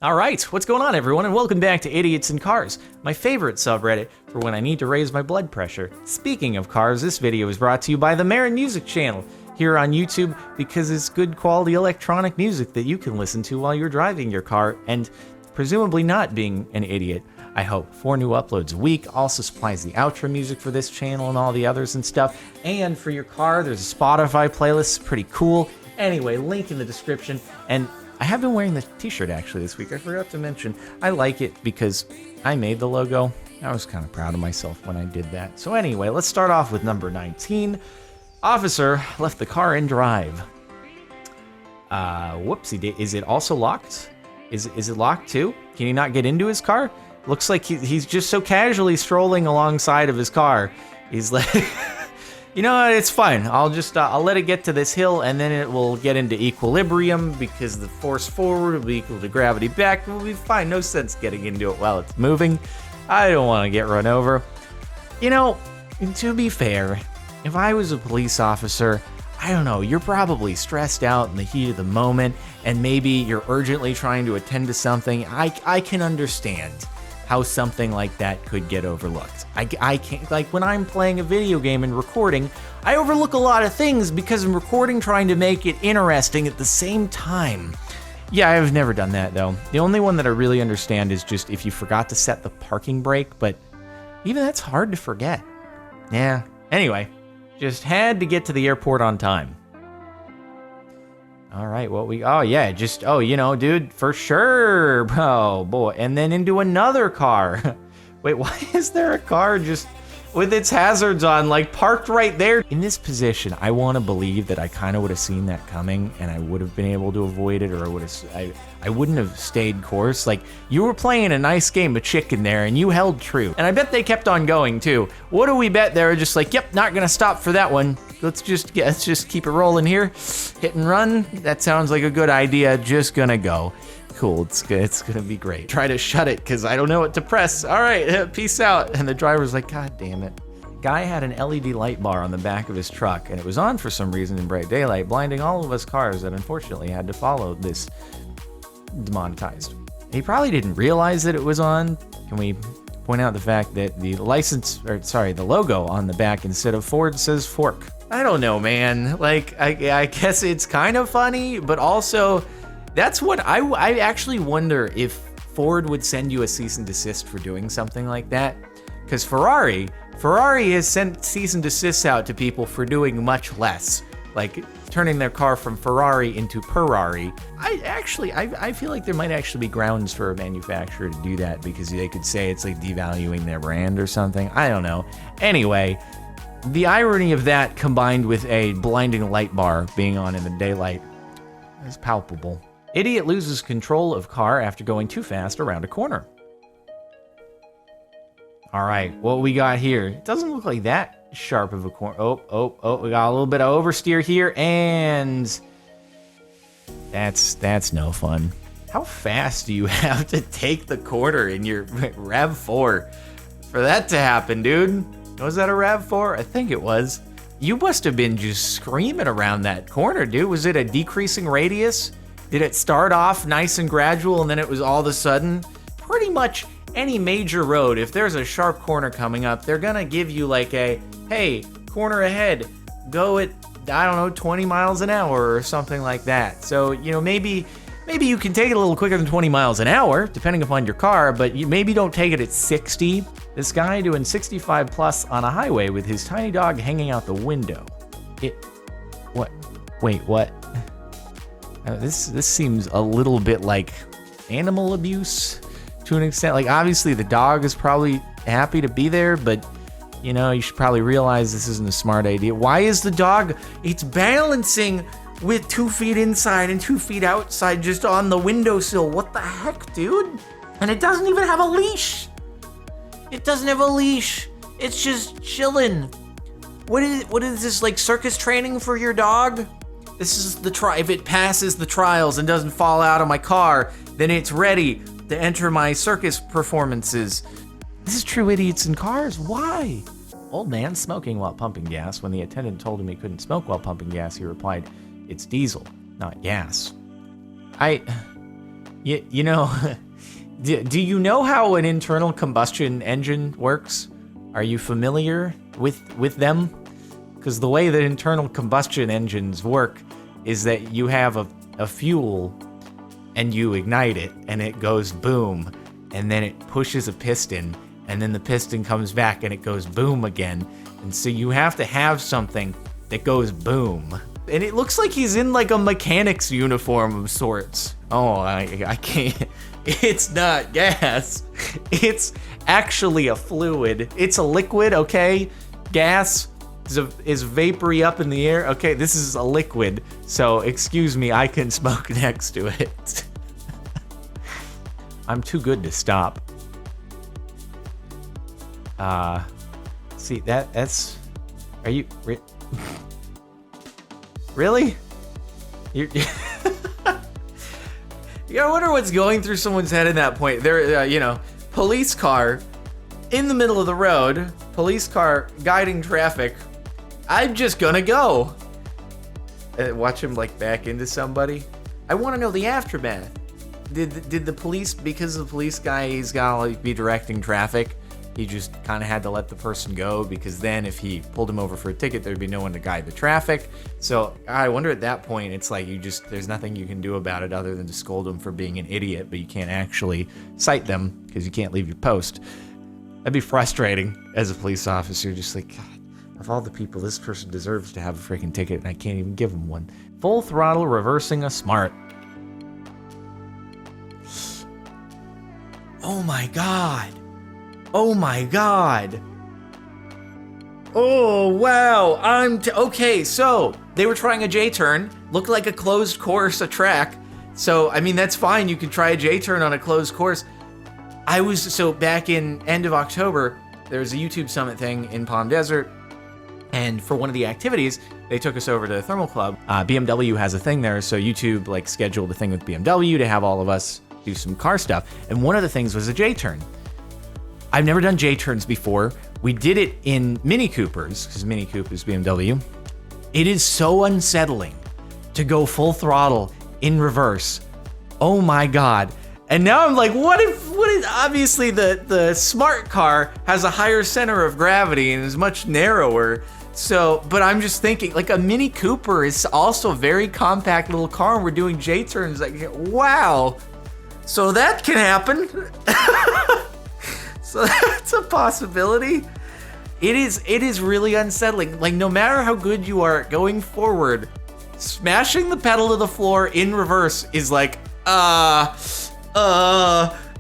Alright, what's going on everyone, and welcome back to Idiots in Cars, my favorite subreddit for when I need to raise my blood pressure. Speaking of cars, this video is brought to you by the Marin Music channel here on YouTube because it's good quality electronic music that you can listen to while you're driving your car and presumably not being an idiot, I hope. 4 new uploads a week, also supplies the outro music for this channel and all the others and stuff. And for your car, there's a Spotify playlist, it's pretty cool. Anyway, link in the description, and I have been wearing the t-shirt actually this week. I forgot to mention. I like it because I made the logo. I was kind of proud of myself when I did that. So anyway, let's start off with number 19. Officer left the car in drive. Whoopsie. Is it also locked? Is it locked too? Can he not get into his car? Looks like he's just so casually strolling alongside of his car. He's like... You know what, it's fine. I'll let it get to this hill and then it will get into equilibrium because the force forward will be equal to gravity back. We'll be fine. No sense getting into it while it's moving. I don't want to get run over. You know, to be fair, if I was a police officer, I don't know, you're probably stressed out in the heat of the moment and maybe you're urgently trying to attend to something. I can understand how something like that could get overlooked. I can't, like when I'm playing a video game and recording, I overlook a lot of things because I'm recording trying to make it interesting at the same time. Yeah, I've never done that though. The only one that I really understand is just if you forgot to set the parking brake, but even that's hard to forget. Yeah, anyway, just had to get to the airport on time. All right, you know, dude, for sure. Oh, boy. And then into another car. Wait, why is there a car just with its hazards on, like parked right there? In this position, I want to believe that I kind of would have seen that coming and I would have been able to avoid it, or I wouldn't have stayed course. Like, you were playing a nice game of chicken there and you held true. And I bet they kept on going too. What do we bet? They were just like, yep, not gonna stop for that one. Let's just keep it rolling here. Hit and run. That sounds like a good idea. Just gonna go. Cool, it's gonna be great. Try to shut it because I don't know what to press. All right, peace out. And the driver's like, God damn it. Guy had an LED light bar on the back of his truck and it was on for some reason in bright daylight, blinding all of us cars that unfortunately had to follow this demonetized. He probably didn't realize that it was on. Can we point out the fact that the the logo on the back instead of Ford says fork? I don't know, man. Like, I guess it's kind of funny, but also that's what I actually wonder if Ford would send you a cease and desist for doing something like that. Because Ferrari has sent cease and desists out to people for doing much less, like turning their car from Ferrari into Perrari. I feel like there might actually be grounds for a manufacturer to do that because they could say it's like devaluing their brand or something. I don't know. Anyway, the irony of that combined with a blinding light bar being on in the daylight is palpable. Idiot loses control of car after going too fast around a corner. All right, what we got here? It doesn't look like that sharp of a corner. Oh, we got a little bit of oversteer here, and that's no fun. How fast do you have to take the corner in your RAV4 for that to happen, dude? Was that a RAV4? I think it was. You must have been just screaming around that corner, dude. Was it a decreasing radius? Did it start off nice and gradual and then it was all of a sudden? Pretty much any major road, if there's a sharp corner coming up, they're gonna give you like a, hey, corner ahead, go at, I don't know, 20 miles an hour or something like that. So, you know, maybe you can take it a little quicker than 20 miles an hour, depending upon your car, but you maybe don't take it at 60. This guy doing 65 plus on a highway with his tiny dog hanging out the window. What? This seems a little bit like animal abuse to an extent. Like, obviously the dog is probably happy to be there, but you know, you should probably realize this isn't a smart idea. Why is the dog, it's balancing with 2 feet inside and 2 feet outside just on the windowsill? What the heck, dude? And it doesn't even have a leash. It doesn't have a leash. It's just chilling. What is this, like circus training for your dog? This is if it passes the trials and doesn't fall out of my car, then it's ready to enter my circus performances. This is true idiots in cars. Why? Old man smoking while pumping gas. When the attendant told him he couldn't smoke while pumping gas, he replied, "It's diesel, not gas." You know, do you know how an internal combustion engine works? Are you familiar with them? Because the way that internal combustion engines work is that you have a fuel and you ignite it and it goes boom, and then it pushes a piston, and then the piston comes back and it goes boom again. And so you have to have something that goes boom. And it looks like he's in like a mechanic's uniform of sorts. Oh, I can't. It's not gas. It's actually a fluid. It's a liquid, okay? Gas is vapory up in the air. Okay, this is a liquid. So excuse me, I can smoke next to it. I'm too good to stop. See, that's... Are you... Really? You gotta wonder what's going through someone's head in that point. There, you know, police car in the middle of the road, police car guiding traffic. I'm just gonna go. Watch him like back into somebody. I want to know the aftermath. Did the police, because the police guy, he's gotta like be directing traffic, he just kind of had to let the person go, because then if he pulled him over for a ticket, there'd be no one to guide the traffic. So I wonder at that point, it's like there's nothing you can do about it other than to scold them for being an idiot, but you can't actually cite them because you can't leave your post. That'd be frustrating as a police officer, just like, God, of all the people, this person deserves to have a freaking ticket and I can't even give them one. Full throttle reversing a smart. Oh my God. Oh my God. Oh, wow. Okay, so they were trying a J-turn. Looked like a closed course, a track. So, I mean, that's fine. You can try a J-turn on a closed course. So back in end of October, there was a YouTube Summit thing in Palm Desert. And for one of the activities, they took us over to the Thermal Club. BMW has a thing there, so YouTube like scheduled a thing with BMW to have all of us do some car stuff. And one of the things was a J-turn. I've never done J-turns before. We did it in Mini Coopers, because Mini Coupe is BMW. It is so unsettling to go full throttle in reverse. Oh my God. And now I'm like, what if obviously the smart car has a higher center of gravity and is much narrower. So, but I'm just thinking, like, a Mini Cooper is also a very compact little car, and we're doing J-turns. Like, wow. So that can happen. So that's a possibility. It is really unsettling. Like, no matter how good you are going forward, smashing the pedal to the floor in reverse is like, I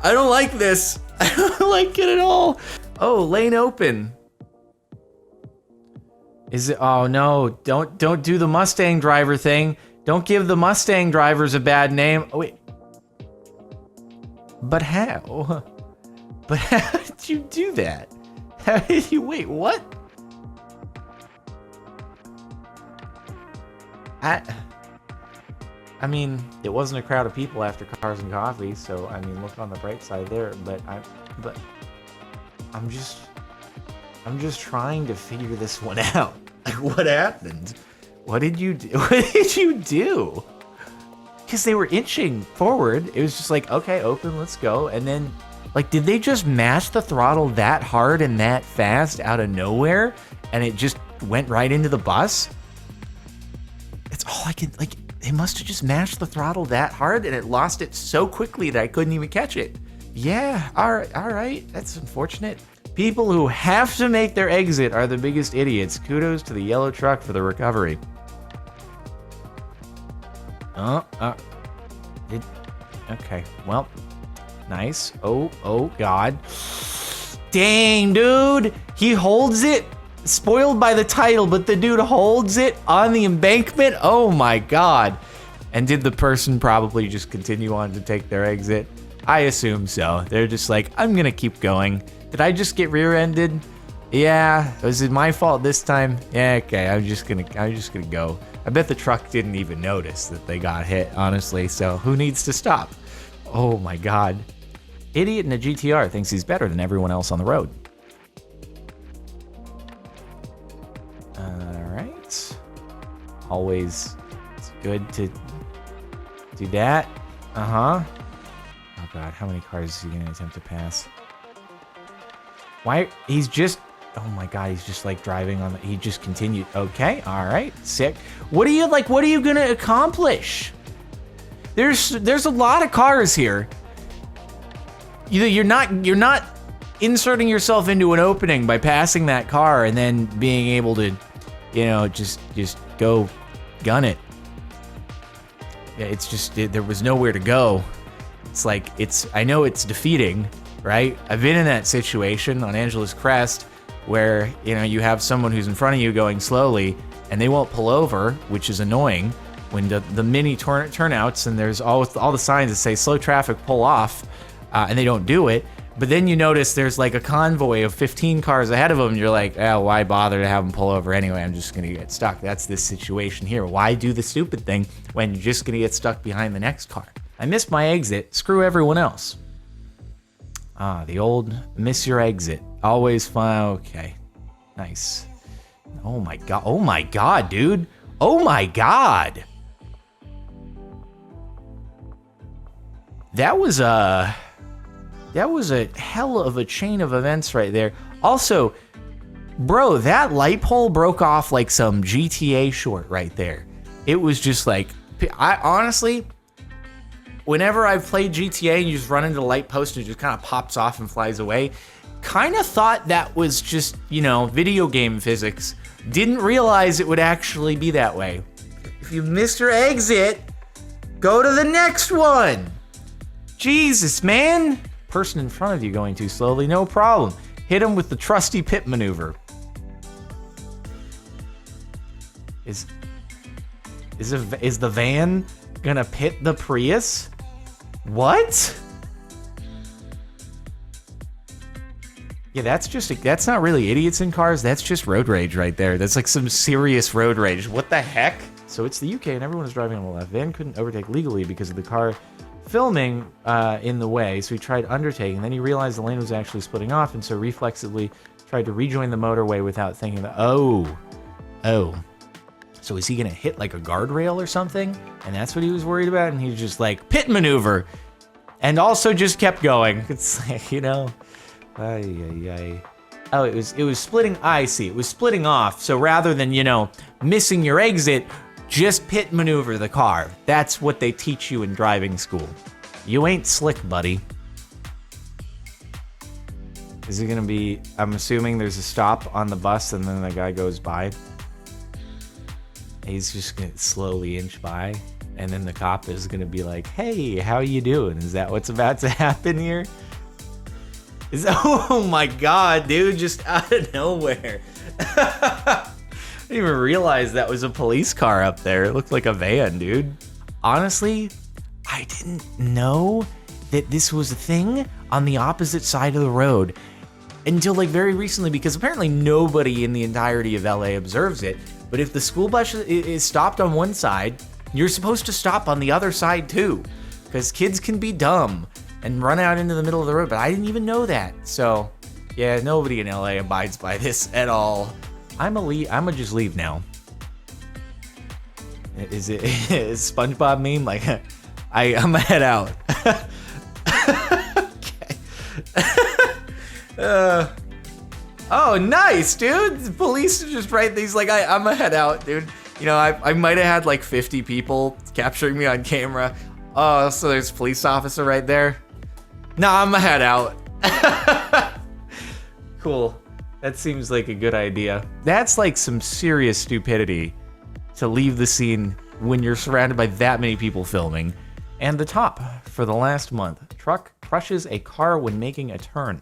don't like this. I don't like it at all. Oh, lane open. Is it? Oh no, don't do the Mustang driver thing. Don't give the Mustang drivers a bad name. Oh wait. But how? But how did you do that? How did you, wait, what? I mean, it wasn't a crowd of people after Cars and Coffee, so I mean, look on the bright side there, but I'm just trying to figure this one out. Like, what happened? What did you do? What did you do? Because they were inching forward. It was just like, okay, open, let's go. And then, like, did they just mash the throttle that hard and that fast out of nowhere? And it just went right into the bus? It's all I can, like, they must have just mashed the throttle that hard and it lost it so quickly that I couldn't even catch it. Yeah, all right, that's unfortunate. People who have to make their exit are the biggest idiots. Kudos to the yellow truck for the recovery. Okay, well, nice. Oh, God. Dang, dude. He holds it. Spoiled by the title, but the dude holds it on the embankment. Oh, my God. And did the person probably just continue on to take their exit? I assume so. They're just like, I'm going to keep going. Did I just get rear-ended? Yeah. Was it my fault this time? Yeah, okay. I'm just gonna go. I bet the truck didn't even notice that they got hit, honestly, so who needs to stop? Oh my God. Idiot in a GTR thinks he's better than everyone else on the road. Alright. Always, it's good to do that. how many cars is he gonna attempt to pass? Why? He's just... Oh my god, he's just like driving on the... He just continued. Okay, all right, sick. What are you gonna accomplish? There's a lot of cars here. You're not inserting yourself into an opening by passing that car and then being able to, just go gun it. Yeah, it's just, there was nowhere to go. It's like, I know it's defeating, right? I've been in that situation on Angela's Crest where, you have someone who's in front of you going slowly and they won't pull over, which is annoying when the mini turnouts and there's all the signs that say slow traffic, pull off, and they don't do it. But then you notice there's like a convoy of 15 cars ahead of them, and you're like, oh, why bother to have them pull over anyway? I'm just gonna get stuck. That's this situation here. Why do the stupid thing when you're just gonna get stuck behind the next car? I missed my exit. Screw everyone else. The old miss your exit. Always fun. Okay, nice. Oh my god. Oh my god, dude. Oh my god. That was a hell of a chain of events right there. Also, bro, that light pole broke off like some GTA short right there. It was just like, I honestly, whenever I've played GTA and you just run into the light post and it just kind of pops off and flies away, kind of thought that was just, video game physics. Didn't realize it would actually be that way. If you missed your exit, go to the next one. Jesus, man. Person in front of you going too slowly, no problem. Hit him with the trusty pit maneuver. Is the van gonna pit the Prius? What? Yeah, that's not really idiots in cars. That's just road rage right there. That's like some serious road rage. What the heck? So it's the UK and everyone is driving on the left. Van couldn't overtake legally because of the car filming in the way, so he tried undertaking. Then he realized the lane was actually splitting off, and so reflexively tried to rejoin the motorway without thinking that, oh. So is he gonna hit like a guardrail or something? And that's what he was worried about, and he was just like, pit maneuver! And also just kept going. It's like, Oh, it was splitting, I see, it was splitting off, so rather than, missing your exit, just pit maneuver the car. That's what they teach you in driving school. You ain't slick, buddy. Is it gonna be, I'm assuming there's a stop on the bus and then the guy goes by. He's just gonna slowly inch by. And then the cop is gonna be like, hey, how you doing? Is that what's about to happen here? Oh my god, dude, just out of nowhere. I didn't even realize that was a police car up there. It looked like a van, dude. Honestly, I didn't know that this was a thing on the opposite side of the road until like very recently, because apparently nobody in the entirety of LA observes it. But if the school bus is stopped on one side, you're supposed to stop on the other side too, because kids can be dumb and run out into the middle of the road. But I didn't even know that. So yeah, nobody in LA abides by this at all. I'ma just leave now. Is SpongeBob meme? Like, I'ma head out. Okay. Oh, nice, dude. The police just write these like, I'ma head out, dude. I might have had like 50 people capturing me on camera. Oh, so there's a police officer right there. Nah, I'ma head out. Cool. That seems like a good idea. That's like some serious stupidity to leave the scene when you're surrounded by that many people filming. And the top for the last month. Truck crushes a car when making a turn.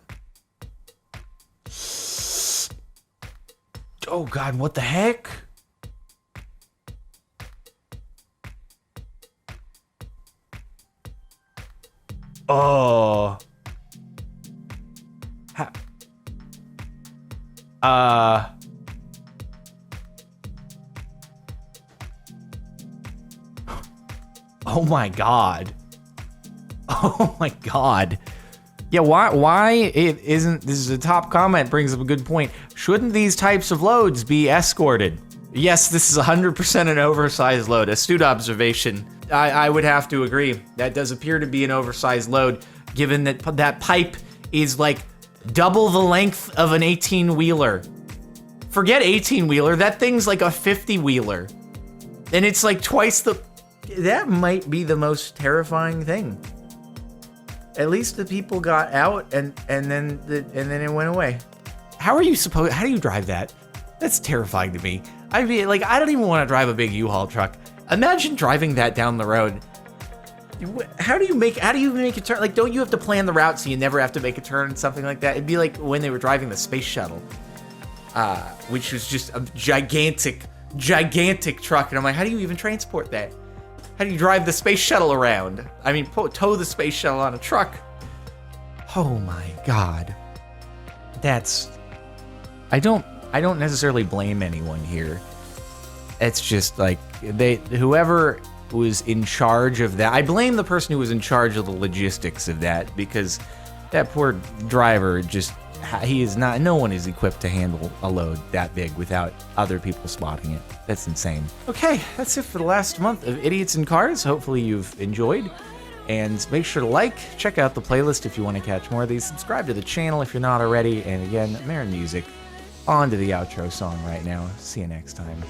Oh god, what the heck? Oh. Oh my god. Oh my god. Yeah, why it isn't, this is a top comment, brings up a good point. Shouldn't these types of loads be escorted? Yes, this is 100% an oversized load. Astute observation. I would have to agree. That does appear to be an oversized load. given that that pipe is like double the length of an 18-wheeler. Forget 18-wheeler, that thing's like a 50-wheeler. And it's like twice the... That might be the most terrifying thing. At least the people got out and then it went away. How do you drive that? That's terrifying to me. I mean, like, I don't even want to drive a big U-Haul truck. Imagine driving that down the road. How do you make a turn? Like, don't you have to plan the route so you never have to make a turn and something like that? It'd be like when they were driving the space shuttle, which was just a gigantic truck. And I'm like, how do you even transport that? How do you drive the space shuttle around? I mean, tow the space shuttle on a truck. Oh my God. I don't necessarily blame anyone here. It's just like whoever was in charge of that. I blame the person who was in charge of the logistics of that, because that poor driver no one is equipped to handle a load that big without other people spotting it. That's insane. Okay, that's it for the last month of Idiots in Cars. Hopefully you've enjoyed. And make sure to check out the playlist if you want to catch more of these. Subscribe to the channel if you're not already. And again, Marin Music, on to the outro song right now. See you next time.